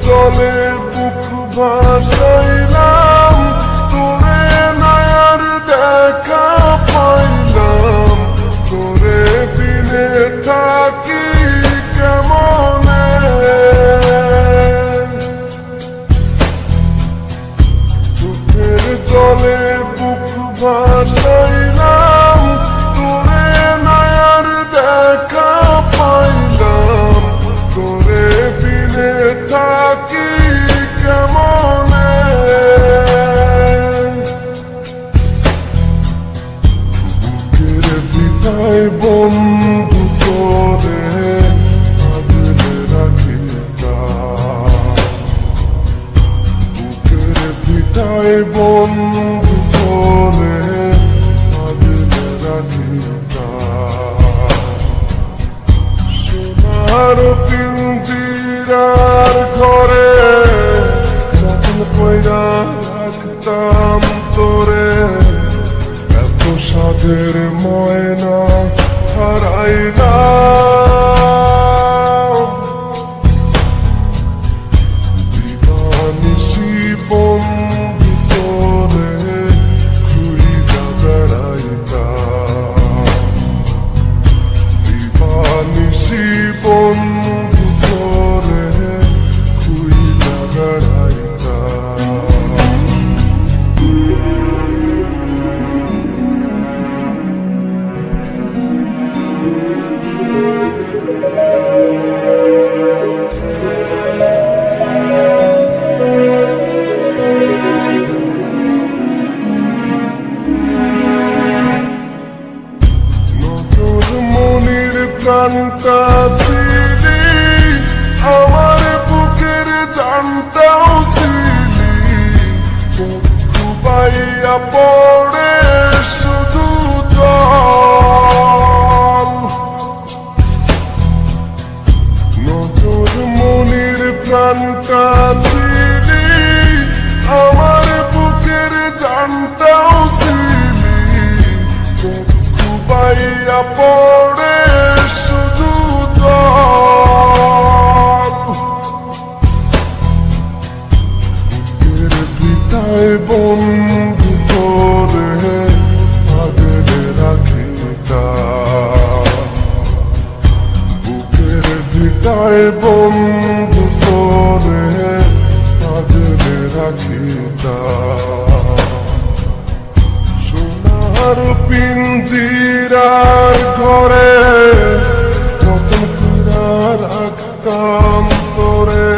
জলে বুক ভাসাইলাম, তোরে নয়ার দেখা পাইলাম, তোরে বিনে থাকি কেমনে। চোখের জলে বুক ভাসাইলাম, তোরে নয়ার দেখা পাইলাম, তোরে বিনে থাকি কেমনে। বুকের ভিটায় বন্ধু তোরে আগলে রাখিতাম, বুকের ভিটায় বন্ধু তোরে আগলে রাখিতাম। সোনার পিঞ্জিরার ঘরে যত্ন কইরা রাখতাম তোরে, এত সাধের ময়না হারাইলাম। দিবানিশি বন্ধু তোরে খুইরা বেড়াইতাম, দিবানিশি বন্ধু তোরে খুইরা বেড়াইতাম। নতুন মনির প্রাণটা ছিলি, আমার বুকের জানটাও ছিলি, চক্ষু পাইয়া পড়ে শুধু জল। নতুন মনির প্রাণটা ছিলি, আমার বুকের জানটাও ছিলি, চক্ষু পাইয়া পড়ে শুধু জল। বুকের ভিটায় বন্ধু তোরে আগলে রাখিতাম, বুকের ভিটায় বন্ধু তোরে আগলে রাখিতাম। সোনার পিঞ্জিরার ঘরে যত্ন কইরা রাখতাম তোরে,